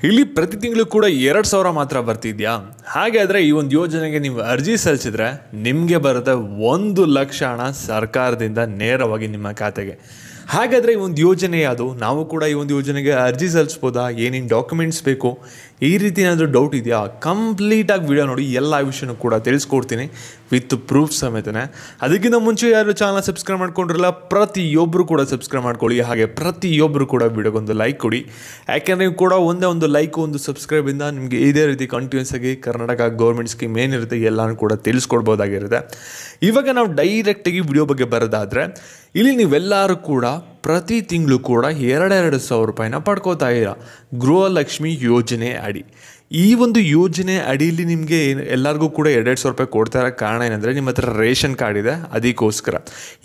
ಇಲ್ಲಿ ಪ್ರತಿ ತಿಂಗಳು ಕೂಡ 2,000 ಮಾತ್ರ ಬರ್ತಿದ್ಯಾ? ಹಾಗಾದರೆ ಈ ಒಂದು ಯೋಜನೆಗೆ ನೀವು ಅರ್ಜಿ ಸಲ್ಲಿಸಿದ್ರೆ ನಿಮಗೆ ಬರುತ್ತೆ 1,00,000 ಹಣ ಸರ್ಕಾರದಿಂದ ನೇರವಾಗಿ ನಿಮ್ಮ ಖಾತೆಗೆ. ಹಾಗಾದರೆ ಈ ಒಂದು ಯೋಜನೆ ಯಾವುದು? ನಾವು ಕೂಡ ಈ ಒಂದು ಯೋಜನೆಗೆ ಅರ್ಜಿ ಸಲ್ಲಿಸ್ಬೋದಾ? ಏನೇನು ಡಾಕ್ಯುಮೆಂಟ್ಸ್ ಬೇಕು? ಈ ರೀತಿ ಏನಾದರೂ ಡೌಟ್ ಇದೆಯಾ? ಕಂಪ್ಲೀಟಾಗಿ ವಿಡಿಯೋ ನೋಡಿ, ಎಲ್ಲ ವಿಷಯನೂ ಕೂಡ ತಿಳಿಸ್ಕೊಡ್ತೀನಿ ವಿತ್ ಪ್ರೂಫ್ ಸಮೇತನೇ. ಅದಕ್ಕಿಂತ ಮುಂಚೆ ಯಾರು ಚಾನಲ್ ಸಬ್ಸ್ಕ್ರೈಬ್ ಮಾಡ್ಕೊಂಡಿರಲ್ಲ, ಪ್ರತಿಯೊಬ್ಬರು ಕೂಡ ಸಬ್ಸ್ಕ್ರೈಬ್ ಮಾಡ್ಕೊಳ್ಳಿ. ಹಾಗೆ ಪ್ರತಿಯೊಬ್ಬರು ಕೂಡ ವಿಡಿಯೋಗೊಂದು ಲೈಕ್ ಕೊಡಿ. ಯಾಕೆಂದರೆ ನೀವು ಕೂಡ ಒಂದೇ ಒಂದು ಲೈಕ್, ಒಂದು ಸಬ್ಸ್ಕ್ರೈಬಿಂದ ನಿಮಗೆ ಇದೇ ರೀತಿ ಕಂಟಿನ್ಯೂಸ್ ಆಗಿ ಕರ್ನಾಟಕ ಗೌರ್ಮೆಂಟ್ ಸ್ಕೀಮ್ ಏನಿರುತ್ತೆ ಎಲ್ಲನೂ ಕೂಡ ತಿಳಿಸ್ಕೊಡ್ಬೋದಾಗಿರುತ್ತೆ. ಇವಾಗ ನಾವು ಡೈರೆಕ್ಟಾಗಿ ವಿಡಿಯೋ ಬಗ್ಗೆ ಬರೋದಾದರೆ, ಇಲ್ಲಿ ನೀವೆಲ್ಲರೂ ಕೂಡ ಪ್ರತಿ ತಿಂಗಳು ಕೂಡ 2,000 ರೂಪಾಯಿನ ಪಡ್ಕೋತಾ ಇದ್ದೀರಾ ಗೃಹಲಕ್ಷ್ಮಿ ಯೋಜನೆ ಅಡಿ. ಈ ಒಂದು ಯೋಜನೆ ಅಡಿಯಲ್ಲಿ ನಿಮಗೆ ಎಲ್ಲರಿಗೂ ಕೂಡ 2,000 ರೂಪಾಯಿ ಕೊಡ್ತಾ ಇರೋ ಕಾರಣ ಏನಂದರೆ, ನಿಮ್ಮ ಹತ್ರ ರೇಷನ್ ಕಾರ್ಡ್ ಇದೆ, ಅದಕ್ಕೋಸ್ಕರ.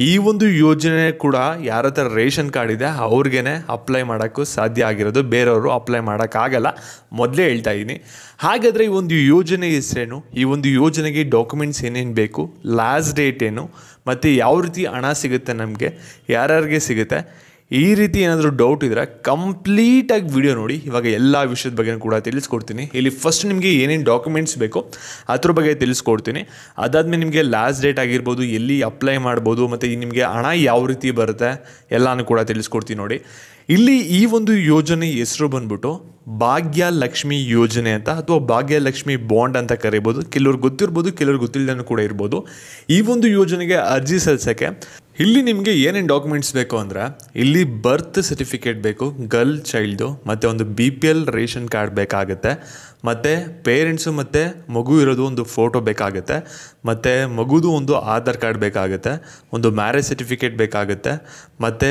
ಈ ಒಂದು ಯೋಜನೆ ಕೂಡ ಯಾರ ಹತ್ರ ರೇಷನ್ ಕಾರ್ಡ್ ಇದೆ ಅವ್ರಿಗೇ ಅಪ್ಲೈ ಮಾಡೋಕ್ಕೂ ಸಾಧ್ಯ ಆಗಿರೋದು, ಬೇರೆಯವರು ಅಪ್ಲೈ ಮಾಡೋಕ್ಕಾಗಲ್ಲ, ಮೊದಲೇ ಹೇಳ್ತಾ ಇದ್ದೀನಿ. ಹಾಗಾದರೆ ಈ ಒಂದು ಯೋಜನೆ ಹೆಸರೇನು, ಈ ಒಂದು ಯೋಜನೆಗೆ ಡಾಕ್ಯುಮೆಂಟ್ಸ್ ಏನೇನು ಬೇಕು, ಲಾಸ್ಟ್ ಡೇಟ್ ಏನು, ಮತ್ತು ಯಾವ ರೀತಿ ಹಣ ಸಿಗುತ್ತೆ, ನಮಗೆ ಯಾರ್ಯಾರಿಗೆ ಸಿಗುತ್ತೆ, ಈ ರೀತಿ ಏನಾದರೂ ಡೌಟ್ ಇದ್ದರೆ ಕಂಪ್ಲೀಟಾಗಿ ವಿಡಿಯೋ ನೋಡಿ. ಇವಾಗ ಎಲ್ಲ ವಿಷಯದ ಬಗ್ಗೆ ಕೂಡ ತಿಳಿಸ್ಕೊಡ್ತೀನಿ. ಇಲ್ಲಿ ಫಸ್ಟ್ ನಿಮಗೆ ಏನೇನು ಡಾಕ್ಯುಮೆಂಟ್ಸ್ ಬೇಕು ಅದ್ರ ಬಗ್ಗೆ ತಿಳಿಸ್ಕೊಡ್ತೀನಿ. ಅದಾದಮೇಲೆ ನಿಮಗೆ ಲಾಸ್ಟ್ ಡೇಟ್ ಆಗಿರ್ಬೋದು, ಎಲ್ಲಿ ಅಪ್ಲೈ ಮಾಡ್ಬೋದು, ಮತ್ತು ನಿಮಗೆ ಹಣ ಯಾವ ರೀತಿ ಬರುತ್ತೆ ಎಲ್ಲನೂ ಕೂಡ ತಿಳಿಸ್ಕೊಡ್ತೀನಿ ನೋಡಿ. ಇಲ್ಲಿ ಈ ಒಂದು ಯೋಜನೆ ಹೆಸರು ಬಂದ್ಬಿಟ್ಟು ಭಾಗ್ಯಲಕ್ಷ್ಮಿ ಯೋಜನೆ ಅಂತ, ಅಥವಾ ಭಾಗ್ಯಲಕ್ಷ್ಮಿ ಬಾಂಡ್ ಅಂತ ಕರಿಬೋದು. ಕೆಲವ್ರಿಗೆ ಗೊತ್ತಿರ್ಬೋದು, ಕೆಲವ್ರಿಗೆ ಗೊತ್ತಿಲ್ಲದೂ ಕೂಡ ಇರ್ಬೋದು. ಈ ಒಂದು ಯೋಜನೆಗೆ ಅರ್ಜಿ ಸಲ್ಲಿಸೋಕ್ಕೆ ಇಲ್ಲಿ ನಿಮಗೆ ಏನೇನು ಡಾಕ್ಯುಮೆಂಟ್ಸ್ ಬೇಕು ಅಂದರೆ, ಇಲ್ಲಿ ಬರ್ತ್ ಸರ್ಟಿಫಿಕೇಟ್ ಬೇಕು ಗರ್ಲ್ ಚೈಲ್ಡು, ಮತ್ತು ಒಂದು BPL ರೇಷನ್ ಕಾರ್ಡ್ ಬೇಕಾಗುತ್ತೆ, ಮತ್ತು ಪೇರೆಂಟ್ಸು ಮತ್ತು ಮಗು ಇರೋದು ಒಂದು ಫೋಟೋ ಬೇಕಾಗುತ್ತೆ, ಮತ್ತು ಮಗುದು ಒಂದು ಆಧಾರ್ ಕಾರ್ಡ್ ಬೇಕಾಗುತ್ತೆ, ಒಂದು ಮ್ಯಾರೇಜ್ ಸರ್ಟಿಫಿಕೇಟ್ ಬೇಕಾಗುತ್ತೆ, ಮತ್ತು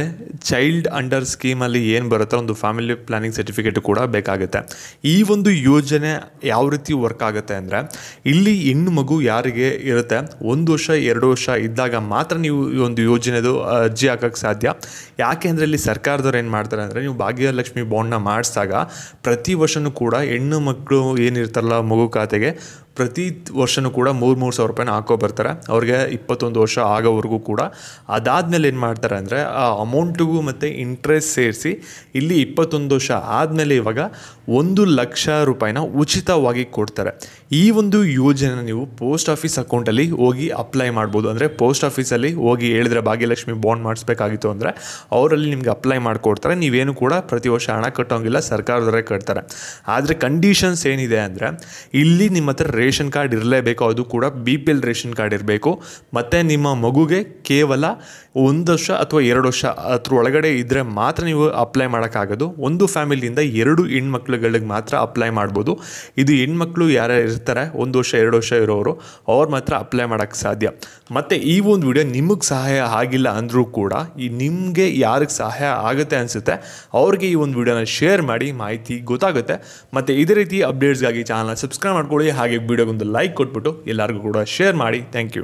ಚೈಲ್ಡ್ ಅಂಡರ್ ಸ್ಕೀಮಲ್ಲಿ ಏನು ಬರುತ್ತೆ ಒಂದು ಫ್ಯಾಮಿಲಿ ಪ್ಲಾನಿಂಗ್ ಸರ್ಟಿಫಿಕೇಟು ಕೂಡ ಬೇಕಾಗುತ್ತೆ. ಈ ಒಂದು ಯೋಜನೆ ಯಾವ ರೀತಿ ವರ್ಕ್ ಆಗುತ್ತೆ ಅಂದರೆ, ಇಲ್ಲಿ ಹೆಣ್ಣು ಮಗು ಯಾರಿಗೆ ಇರುತ್ತೆ 1 ವರ್ಷ 2 ವರ್ಷ ಇದ್ದಾಗ ಮಾತ್ರ ನೀವು ಈ ಒಂದು ಯೋಜನೆದು ಅರ್ಜಿ ಹಾಕೋಕ್ಕೆ ಸಾಧ್ಯ. ಯಾಕೆ ಅಂದರೆ ಇಲ್ಲಿ ಸರ್ಕಾರದವ್ರು ಏನು ಮಾಡ್ತಾರೆ ಅಂದರೆ, ನೀವು ಭಾಗ್ಯಲಕ್ಷ್ಮಿ ಬಾಂಡ್ನ ಮಾಡಿಸಿದಾಗ ಪ್ರತಿ ವರ್ಷವೂ ಕೂಡ ಹೆಣ್ಣು ಮಕ್ಕಳು ಏನಿರ್ತಾರಲ್ಲ ಮಗು ಖಾತೆಗೆ ಪ್ರತಿ ವರ್ಷವೂ ಕೂಡ 3,000 ರೂಪಾಯಿನ ಹಾಕೋ ಬರ್ತಾರೆ, ಅವ್ರಿಗೆ 21 ವರ್ಷ ಆಗೋವರೆಗೂ ಕೂಡ. ಅದಾದಮೇಲೆ ಏನು ಮಾಡ್ತಾರೆ ಅಂದರೆ, ಆ ಅಮೌಂಟಿಗೂ ಮತ್ತು ಇಂಟ್ರೆಸ್ಟ್ ಸೇರಿಸಿ ಇಲ್ಲಿ 21 ವರ್ಷ ಆದಮೇಲೆ ಇವಾಗ 1,00,000 ರೂಪಾಯಿನ ಉಚಿತವಾಗಿ ಕೊಡ್ತಾರೆ. ಈ ಒಂದು ಯೋಜನೆ ನೀವು ಪೋಸ್ಟ್ ಆಫೀಸ್ ಅಕೌಂಟಲ್ಲಿ ಹೋಗಿ ಅಪ್ಲೈ ಮಾಡ್ಬೋದು. ಅಂದರೆ ಪೋಸ್ಟ್ ಆಫೀಸಲ್ಲಿ ಹೋಗಿ ಹೇಳಿದ್ರೆ ಭಾಗ್ಯಲಕ್ಷ್ಮಿ ಬಾಂಡ್ ಮಾಡಿಸ್ಬೇಕಾಗಿತ್ತು ಅಂದರೆ ಅವರಲ್ಲಿ ನಿಮಗೆ ಅಪ್ಲೈ ಮಾಡಿಕೊಡ್ತಾರೆ. ನೀವೇನು ಕೂಡ ಪ್ರತಿ ವರ್ಷ ಹಣ ಕಟ್ಟೋಂಗಿಲ್ಲ, ಸರ್ಕಾರದವರೇ ಕಟ್ತಾರೆ. ಆದರೆ ಕಂಡೀಷನ್ಸ್ ಏನಿದೆ ಅಂದರೆ, ಇಲ್ಲಿ ನಿಮ್ಮ ಹತ್ರ ರೇಷನ್ ಕಾರ್ಡ್ ಇರಲೇಬೇಕು, ಅದು ಕೂಡ BPL ರೇಷನ್ ಕಾರ್ಡ್ ಇರಬೇಕು, ಮತ್ತು ನಿಮ್ಮ ಮಗುಗೆ ಕೇವಲ 1 ವರ್ಷ ಅಥವಾ 2 ವರ್ಷ ಅದ್ರ ಒಳಗಡೆ ಇದ್ದರೆ ಮಾತ್ರ ನೀವು ಅಪ್ಲೈ ಮಾಡೋಕ್ಕಾಗೋದು. ಒಂದು ಫ್ಯಾಮಿಲಿಯಿಂದ 2 ಹೆಣ್ಮಕ್ಳುಗಳಿಗೆ ಮಾತ್ರ ಅಪ್ಲೈ ಮಾಡ್ಬೋದು. ಇದು ಹೆಣ್ಮಕ್ಳು ಯಾರು ಇರ್ತಾರೆ 1 ವರ್ಷ 2 ವರ್ಷ ಇರೋರು, ಅವ್ರು ಮಾತ್ರ ಅಪ್ಲೈ ಮಾಡೋಕ್ಕೆ ಸಾಧ್ಯ. ಮತ್ತು ಈ ಒಂದು ವಿಡಿಯೋ ನಿಮಗೆ ಸಹಾಯ ಆಗಿಲ್ಲ ಅಂದರೂ ಕೂಡ, ಈ ನಿಮಗೆ ಯಾರಿಗೆ ಸಹಾಯ ಆಗುತ್ತೆ ಅನಿಸುತ್ತೆ ಅವ್ರಿಗೆ ಈ ಒಂದು ವಿಡಿಯೋನ ಶೇರ್ ಮಾಡಿ, ಮಾಹಿತಿ ಗೊತ್ತಾಗುತ್ತೆ. ಮತ್ತು ಇದೇ ರೀತಿ ಅಪ್ಡೇಟ್ಸ್ಗಾಗಿ ಚಾನಲ್ನ ಸಬ್ಸ್ಕ್ರೈಬ್ ಮಾಡ್ಕೊಳ್ಳಿ. ಹಾಗೆ ವಿಡಿಯೋಗೊಂದು ಲೈಕ್ ಕೊಟ್ಬಿಟ್ಟು ಎಲ್ಲರಿಗೂ ಕೂಡ ಶೇರ್ ಮಾಡಿ. Thank you.